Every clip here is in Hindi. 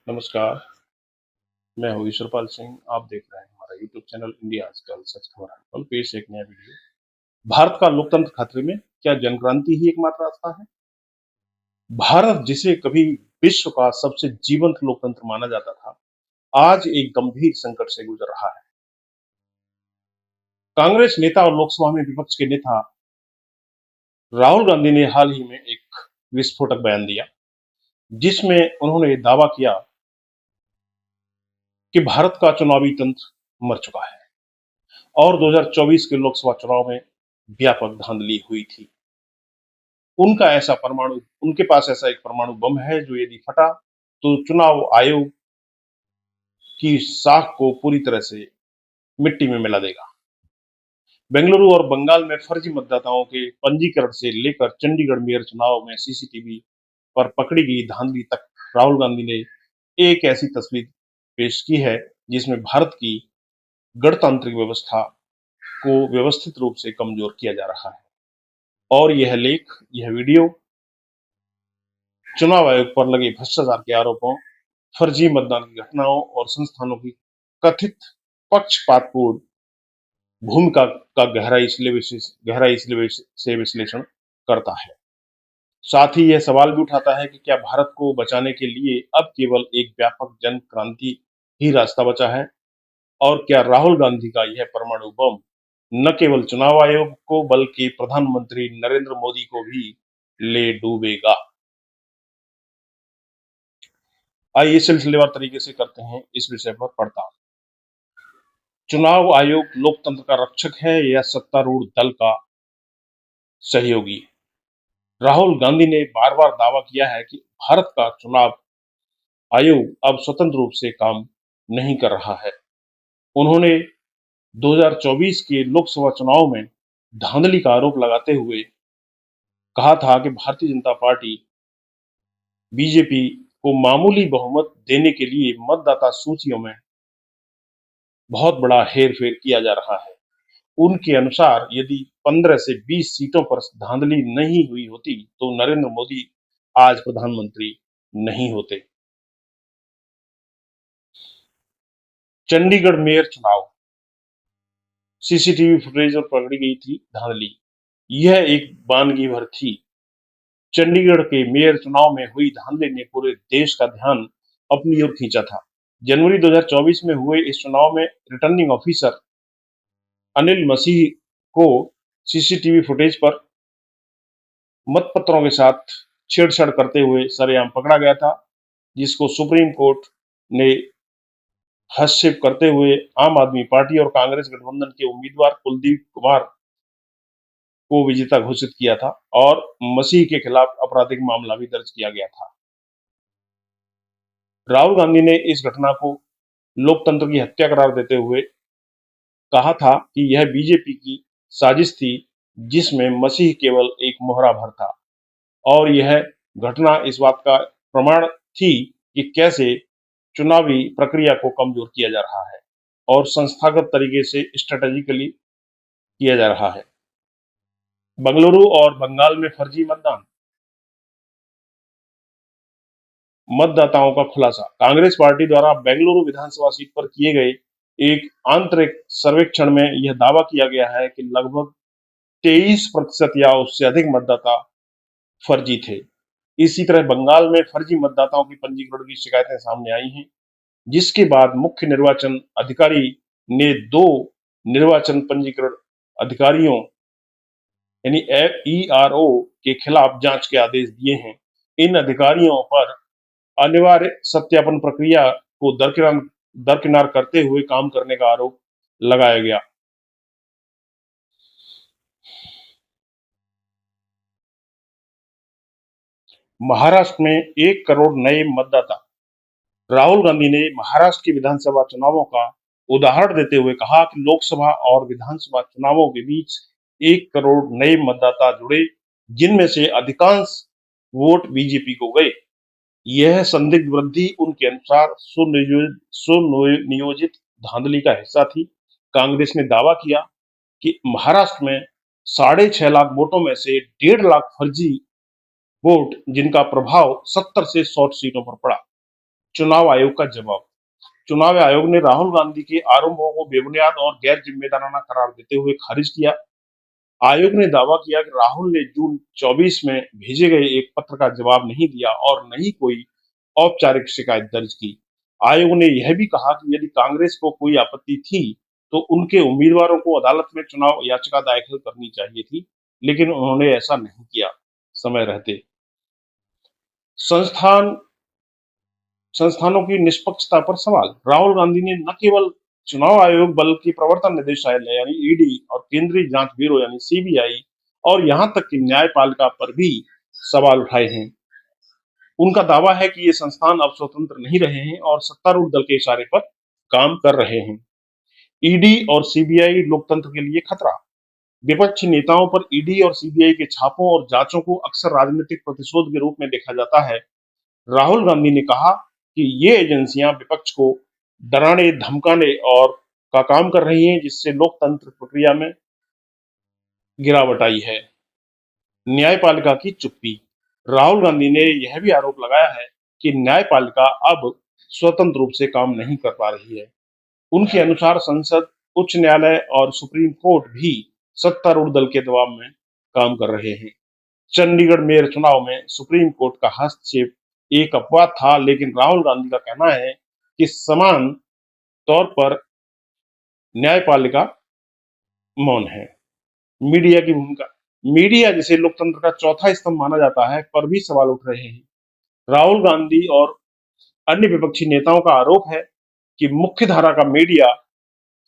नमस्कार, मैं हूँ ईश्वरपाल सिंह। आप देख रहे हैं हमारा यूट्यूब चैनल इंडिया आजकल सच खबर है। कल पेश एक नया वीडियो। भारत का लोकतंत्र खतरे में, क्या जनक्रांति ही एकमात्र रास्ता है? भारत जिसे कभी विश्व का सबसे जीवंत लोकतंत्र माना जाता था, आज एक गंभीर संकट से गुजर रहा है। कांग्रेस नेता और लोकसभा में विपक्ष के नेता राहुल गांधी ने हाल ही में एक विस्फोटक बयान दिया, जिसमें उन्होंने दावा किया कि भारत का चुनावी तंत्र मर चुका है और 2024 के लोकसभा चुनाव में व्यापक धांधली हुई थी। उनके पास ऐसा एक परमाणु बम है जो यदि फटा तो चुनाव आयोग की साख को पूरी तरह से मिट्टी में मिला देगा। बेंगलुरु और बंगाल में फर्जी मतदाताओं के पंजीकरण से लेकर चंडीगढ़ मेयर चुनाव में सीसीटीवी पर पकड़ी गई धांधली तक, राहुल गांधी ने एक ऐसी तस्वीर पेश की है जिसमें भारत की गणतांत्रिक व्यवस्था को व्यवस्थित रूप से कमजोर किया जा रहा है। और यह वीडियो चुनाव आयोग पर लगे भ्रष्टाचार के आरोपों, फर्जी मतदान की घटनाओं और संस्थानों की कथित पक्षपातपूर्ण भूमिका का गहराई से विश्लेषण करता है। साथ ही यह सवाल भी उठाता है कि क्या भारत को बचाने के लिए अब केवल एक व्यापक जन क्रांति ही रास्ता बचा है, और क्या राहुल गांधी का यह परमाणु बम न केवल चुनाव आयोग को बल्कि प्रधानमंत्री नरेंद्र मोदी को भी ले डूबेगा। आइए सिलसिलेवार तरीके से करते हैं इस विषय पर पड़ताल। चुनाव आयोग लोकतंत्र का रक्षक है या सत्तारूढ़ दल का सहयोगी? राहुल गांधी ने बार बार दावा किया है कि भारत का चुनाव आयोग अब स्वतंत्र रूप से काम नहीं कर रहा है। उन्होंने 2024 के लोकसभा चुनाव में धांधली का आरोप लगाते हुए कहा था कि भारतीय जनता पार्टी बीजेपी को मामूली बहुमत देने के लिए मतदाता सूचियों में बहुत बड़ा हेरफेर किया जा रहा है। उनके अनुसार यदि 15 से 20 सीटों पर धांधली नहीं हुई होती तो नरेंद्र मोदी आज प्रधानमंत्री नहीं होते। चंडीगढ़ मेयर चुनाव, सीसीटीवी फुटेज और पकड़ी गई थी धांधली। यह एक वानगी भर थी। चंडीगढ़ के मेयर चुनाव में हुई धांधली ने पूरे देश का ध्यान अपनी ओर खींचा था। जनवरी 2024 में हुए इस चुनाव में रिटर्निंग ऑफिसर अनिल मसीह को सीसीटीवी फुटेज पर मतपत्रों के साथ छेड़छाड़ करते हुए सरेआम पकड़ा गया था, जिसको सुप्रीम कोर्ट ने हस्तक्षेप करते हुए आम आदमी पार्टी और कांग्रेस गठबंधन के उम्मीदवार कुलदीप कुमार को विजेता घोषित किया था और मसीह के खिलाफ आपराधिक मामला भी दर्ज किया गया था। राहुल गांधी ने इस घटना को लोकतंत्र की हत्या करार देते हुए कहा था कि यह बीजेपी की साजिश थी, जिसमें मसीह केवल एक मोहरा भर था, और यह घटना इस बात का प्रमाण थी कि कैसे चुनावी प्रक्रिया को कमजोर किया जा रहा है और संस्थागत तरीके से स्ट्रेटेजिकली किया जा रहा है। बेंगलुरु और बंगाल में फर्जी मतदाताओं का खुलासा। कांग्रेस पार्टी द्वारा बेंगलुरु विधानसभा सीट पर किए गए एक आंतरिक सर्वेक्षण में यह दावा किया गया है कि लगभग 23% या उससे अधिक मतदाता फर्जी थे। इसी तरह बंगाल में फर्जी मतदाताओं की पंजीकरण की शिकायतें सामने आई हैं, जिसके बाद मुख्य निर्वाचन अधिकारी ने 2 निर्वाचन पंजीकरण अधिकारियों यानी ईआरओ के खिलाफ जांच के आदेश दिए हैं। इन अधिकारियों पर अनिवार्य सत्यापन प्रक्रिया को दरकिनार करते हुए काम करने का आरोप लगाया गया। महाराष्ट्र में 1 करोड़ नए मतदाता। राहुल गांधी ने महाराष्ट्र के विधानसभा चुनावों का उदाहरण देते हुए कहा कि लोकसभा और विधानसभा चुनावों के बीच 1 करोड़ नए मतदाता जुड़े, जिनमें से अधिकांश वोट बीजेपी को गए। यह संदिग्ध वृद्धि उनके अनुसार सुनियोजित धांधली का हिस्सा थी। कांग्रेस ने दावा किया कि महाराष्ट्र में 6.5 लाख वोटों में से 1.5 लाख फर्जी वोट, जिनका प्रभाव 70 से 100 सीटों पर पड़ा। चुनाव आयोग का जवाब। चुनाव आयोग ने राहुल गांधी के आरोपों को बेबुनियाद और गैर जिम्मेदाराना करार देते हुए खारिज किया। आयोग ने दावा किया कि राहुल ने जून 24 में भेजे गए एक पत्र का जवाब नहीं दिया और न ही कोई औपचारिक शिकायत दर्ज की। आयोग ने यह भी कहा कि यदि कांग्रेस को कोई आपत्ति थी तो उनके उम्मीदवारों को अदालत में चुनाव याचिका दाखिल करनी चाहिए थी, लेकिन उन्होंने ऐसा नहीं किया समय रहते। संस्थान संस्थानों की निष्पक्षता पर सवाल। राहुल गांधी ने न केवल चुनाव आयोग बल्कि प्रवर्तन निदेशालय यानी ईडी और केंद्रीय जांच ब्यूरो यानी सीबीआई और यहां तक कि न्यायपालिका पर भी सवाल उठाए हैं। उनका दावा है कि ये संस्थान अब स्वतंत्र नहीं रहे हैं और सत्तारूढ़ दल के इशारे पर काम कर रहे हैं। ईडी और सीबीआई लोकतंत्र के लिए खतरा। विपक्षी नेताओं पर ईडी और सीबीआई के छापों और जांचों को अक्सर राजनीतिक प्रतिशोध के रूप में देखा जाता है। राहुल गांधी ने कहा कि ये एजेंसियां विपक्ष को डराने, धमकाने और का काम कर रही हैं, जिससे लोकतंत्र प्रक्रिया में गिरावट आई है। न्यायपालिका की चुप्पी। राहुल गांधी ने यह भी आरोप लगाया है कि न्यायपालिका अब स्वतंत्र रूप से काम नहीं कर पा रही है। उनके अनुसार संसद, उच्च न्यायालय और सुप्रीम कोर्ट भी सत्तारूढ़ दल के दबाव में काम कर रहे हैं। चंडीगढ़ मेयर चुनाव में सुप्रीम कोर्ट का हस्तक्षेप एक अपवाद था, लेकिन राहुल गांधी का कहना है कि समान तौर पर न्यायपालिका मौन है। मीडिया की भूमिका। मीडिया, जिसे लोकतंत्र का चौथा स्तंभ माना जाता है, पर भी सवाल उठ रहे हैं। राहुल गांधी और अन्य विपक्षी नेताओं का आरोप है कि मुख्य धारा का मीडिया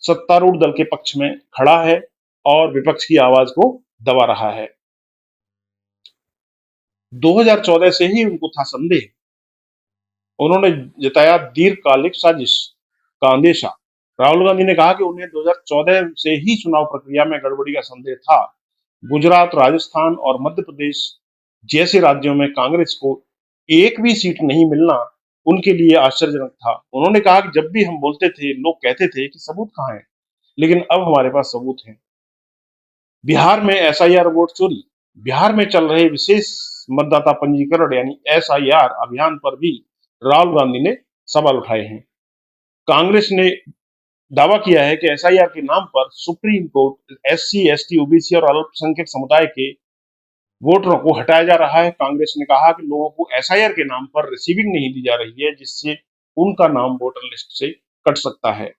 सत्तारूढ़ दल के पक्ष में खड़ा है और विपक्ष की आवाज को दबा रहा है। 2014 से ही उनको था संदेह। उन्होंने जताया दीर्घकालिक साजिश का अंदेशा। राहुल गांधी ने कहा कि उन्हें 2014 से ही चुनाव प्रक्रिया में गड़बड़ी का संदेह था। गुजरात, राजस्थान और मध्य प्रदेश जैसे राज्यों में कांग्रेस को एक भी सीट नहीं मिलना उनके लिए आश्चर्यजनक था। उन्होंने कहा कि जब भी हम बोलते थे, लोग कहते थे कि सबूत कहाँ है, लेकिन अब हमारे पास सबूत है। बिहार में एसआईआर वोट चोरी। बिहार में चल रहे विशेष मतदाता पंजीकरण यानी एसआईआर अभियान पर भी राहुल गांधी ने सवाल उठाए हैं। कांग्रेस ने दावा किया है कि एसआईआर के नाम पर supreme court SC, ST, OBC और अल्पसंख्यक समुदाय के वोटरों को हटाया जा रहा है। कांग्रेस ने कहा कि लोगों को एसआईआर के नाम पर रिसीविंग नहीं दी जा रही है, जिससे उनका नाम वोटर लिस्ट से कट सकता है।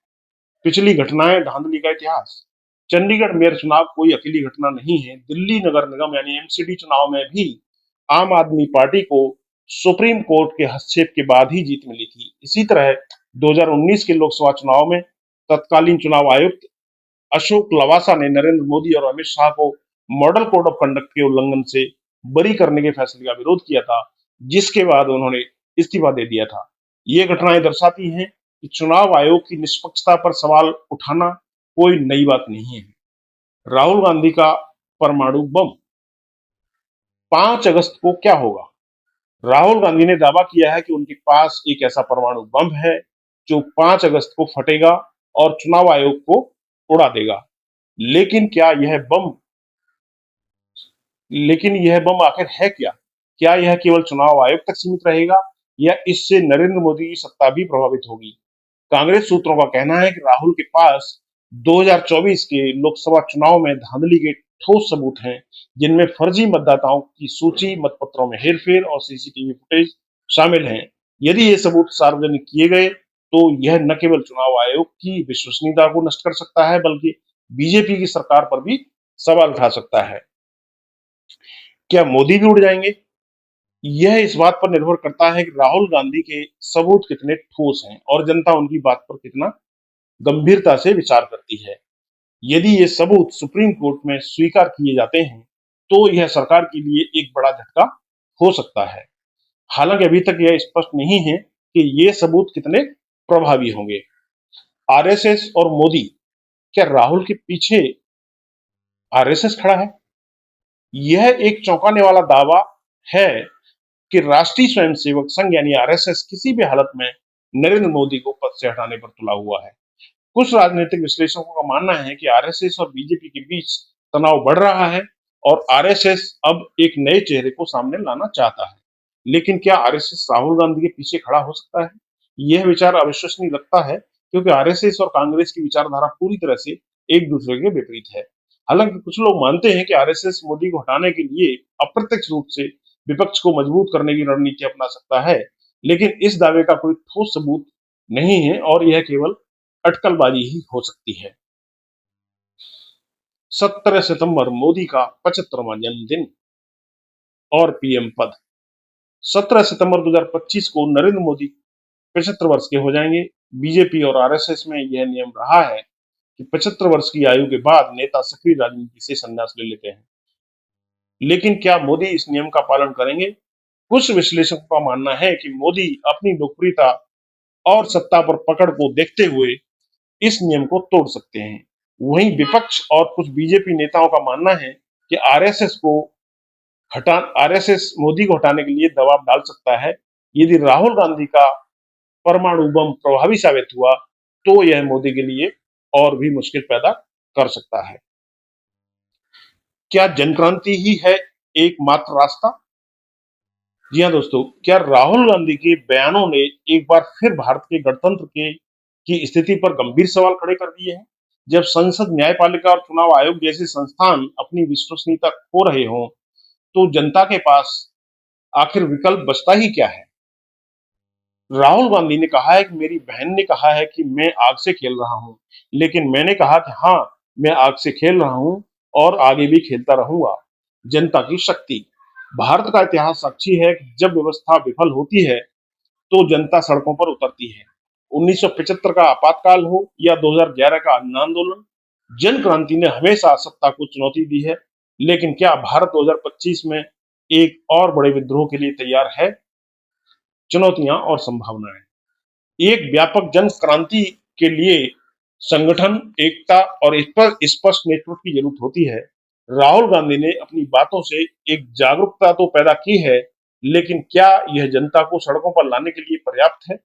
पिछली घटनाएं, धांधली का इतिहास। चंडीगढ़ मेयर चुनाव कोई अकेली घटना नहीं है। दिल्ली नगर निगम यानी एमसीडी चुनाव में भी आम आदमी पार्टी को सुप्रीम कोर्ट के हस्तक्षेप के बाद ही जीत मिली थी। इसी तरह 2019 के लोकसभा चुनाव में तत्कालीन चुनाव आयुक्त अशोक लवासा ने नरेंद्र मोदी और अमित शाह को मॉडल कोड ऑफ कंडक्ट के उल्लंघन से बरी करने के फैसले का विरोध किया था, जिसके बाद उन्होंने इस्तीफा दे दिया था। ये घटनाएं दर्शाती हैं कि चुनाव आयोग की निष्पक्षता पर सवाल उठाना कोई नई बात नहीं है। राहुल गांधी का परमाणु बम। 5 अगस्त को क्या होगा? राहुल गांधी ने दावा किया है कि उनके पास एक ऐसा परमाणु बम है जो 5 अगस्त को फटेगा और चुनाव आयोग को उड़ा देगा। लेकिन यह बम आखिर है क्या? क्या यह केवल चुनाव आयोग तक सीमित रहेगा या इससे नरेंद्र मोदी की सत्ता भी प्रभावित होगी? कांग्रेस सूत्रों का कहना है कि राहुल के पास 2024 के लोकसभा चुनाव में धांधली के ठोस सबूत हैं, जिनमें फर्जी मतदाताओं की सूची, मतपत्रों में हेरफेर और सीसीटीवी फुटेज शामिल हैं। यदि ये सबूत सार्वजनिक किए गए तो यह न केवल चुनाव आयोग की विश्वसनीयता को नष्ट कर सकता है, बल्कि बीजेपी की सरकार पर भी सवाल उठा सकता है। क्या मोदी भी उड़ जाएंगे? यह इस बात पर निर्भर करता है कि राहुल गांधी के सबूत कितने ठोस हैं और जनता उनकी बात पर कितना गंभीरता से विचार करती है। यदि ये सबूत सुप्रीम कोर्ट में स्वीकार किए जाते हैं तो यह सरकार के लिए एक बड़ा झटका हो सकता है। हालांकि अभी तक यह स्पष्ट नहीं है कि ये सबूत कितने प्रभावी होंगे। आरएसएस और मोदी। क्या राहुल के पीछे आरएसएस खड़ा है? यह एक चौंकाने वाला दावा है कि राष्ट्रीय स्वयंसेवक संघ यानी आरएसएस किसी भी हालत में नरेंद्र मोदी को पद से हटाने पर तुला हुआ है। कुछ राजनीतिक विश्लेषकों का मानना है कि आरएसएस और बीजेपी के बीच तनाव बढ़ रहा है और आरएसएस अब एक नए चेहरे को सामने लाना चाहता है। लेकिन क्या आरएसएस राहुल गांधी के पीछे खड़ा हो सकता है? यह विचार अविश्वसनीय लगता है क्योंकि आरएसएस और कांग्रेस की विचारधारा पूरी तरह से एक दूसरे के विपरीत है। हालांकि कुछ लोग मानते हैं कि आरएसएस मोदी को हटाने के लिए अप्रत्यक्ष रूप से विपक्ष को मजबूत करने की रणनीति अपना सकता है, लेकिन इस दावे का कोई ठोस सबूत नहीं है और यह केवल अटकलबाजी ही हो सकती है। 17 सितंबर मोदी का 75वां जन्मदिन और पीएम पद। 17 सितंबर 2025 को नरेंद्र मोदी 75 वर्ष के हो जाएंगे। बीजेपी और आरएसएस में यह नियम रहा है कि 75 वर्ष की आयु के बाद नेता सक्रिय राजनीति से संन्यास ले लेते हैं। लेकिन क्या मोदी इस नियम का पालन करेंगे? कुछ विश्लेषकों का मानना है कि मोदी अपनी लोकप्रियता और सत्ता पर पकड़ को देखते हुए इस नियम को तोड़ सकते हैं। वहीं विपक्ष और कुछ बीजेपी नेताओं का मानना है कि आरएसएस मोदी को हटाने के लिए दबाव डाल सकता है। यदि राहुल गांधी का परमाणु बम प्रभावी साबित हुआ तो यह मोदी के लिए और भी मुश्किल पैदा कर सकता है। क्या जनक्रांति ही है एकमात्र रास्ता? जी हाँ दोस्तों, क्या राहुल गांधी के बयानों ने एक बार फिर भारत के गणतंत्र की स्थिति पर गंभीर सवाल खड़े कर दिए हैं? जब संसद, न्यायपालिका और चुनाव आयोग जैसे संस्थान अपनी विश्वसनीयता खो रहे हों, तो जनता के पास आखिर विकल्प बचता ही क्या है? राहुल गांधी ने कहा है कि मेरी बहन ने कहा है कि मैं आग से खेल रहा हूं, लेकिन मैंने कहा कि हाँ, मैं आग से खेल रहा हूं और आगे भी खेलता रहूंगा। जनता की शक्ति। भारत का इतिहास साक्षी है कि जब व्यवस्था विफल होती है तो जनता सड़कों पर उतरती है। 1975 का आपातकाल हो या 2011 का अन्न आंदोलन, जन क्रांति ने हमेशा सत्ता को चुनौती दी है। लेकिन क्या भारत 2025 में एक और बड़े विद्रोह के लिए तैयार है? चुनौतियां और संभावनाएं। एक व्यापक जन क्रांति के लिए संगठन, एकता और स्पष्ट नेतृत्व की जरूरत होती है। राहुल गांधी ने अपनी बातों से एक जागरूकता तो पैदा की है, लेकिन क्या यह जनता को सड़कों पर लाने के लिए पर्याप्त है?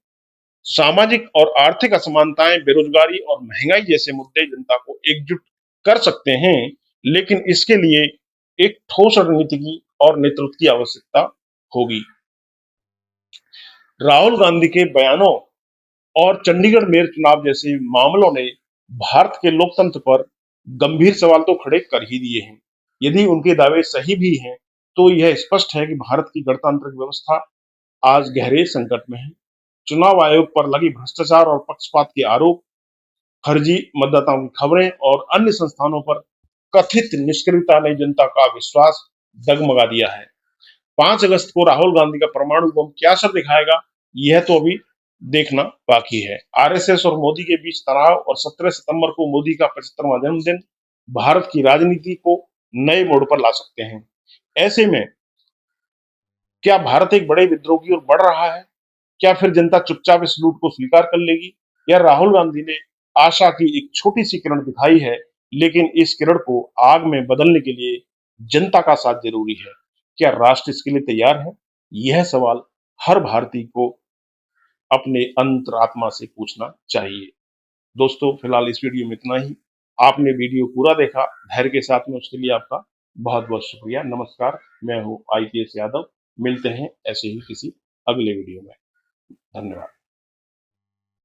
सामाजिक और आर्थिक असमानताएं, बेरोजगारी और महंगाई जैसे मुद्दे जनता को एकजुट कर सकते हैं, लेकिन इसके लिए एक ठोस रणनीति की और नेतृत्व की आवश्यकता होगी। राहुल गांधी के बयानों और चंडीगढ़ मेयर चुनाव जैसे मामलों ने भारत के लोकतंत्र पर गंभीर सवाल तो खड़े कर ही दिए हैं। यदि उनके दावे सही भी हैं, तो यह स्पष्ट है कि भारत की गणतांत्रिक व्यवस्था आज गहरे संकट में है। चुनाव आयोग पर लगी भ्रष्टाचार और पक्षपात के आरोप, फर्जी मतदाताओं की खबरें और अन्य संस्थानों पर कथित निष्क्रियता ने जनता का विश्वास डगमगा दिया है। 5 अगस्त को राहुल गांधी का परमाणु बम क्या असर दिखाएगा, यह तो अभी देखना बाकी है। आरएसएस और मोदी के बीच तनाव और 17 सितंबर को मोदी का 75वां जन्मदिन भारत की राजनीति को नए मोड़ पर ला सकते हैं। ऐसे में क्या भारत एक बड़े विद्रोह की ओर बढ़ रहा है? क्या फिर जनता चुपचाप इस लूट को स्वीकार कर लेगी? या राहुल गांधी ने आशा की एक छोटी सी किरण दिखाई है, लेकिन इस किरण को आग में बदलने के लिए जनता का साथ जरूरी है। क्या राष्ट्र इसके लिए तैयार है? यह सवाल हर भारतीय को अपने अंतरात्मा से पूछना चाहिए। दोस्तों, फिलहाल इस वीडियो में इतना ही। आपने वीडियो पूरा देखा धैर्य के साथ में, उसके लिए आपका बहुत बहुत शुक्रिया। नमस्कार, मैं हूँ आईपीएस यादव। मिलते हैं ऐसे ही किसी अगले वीडियो में। धन्यवाद।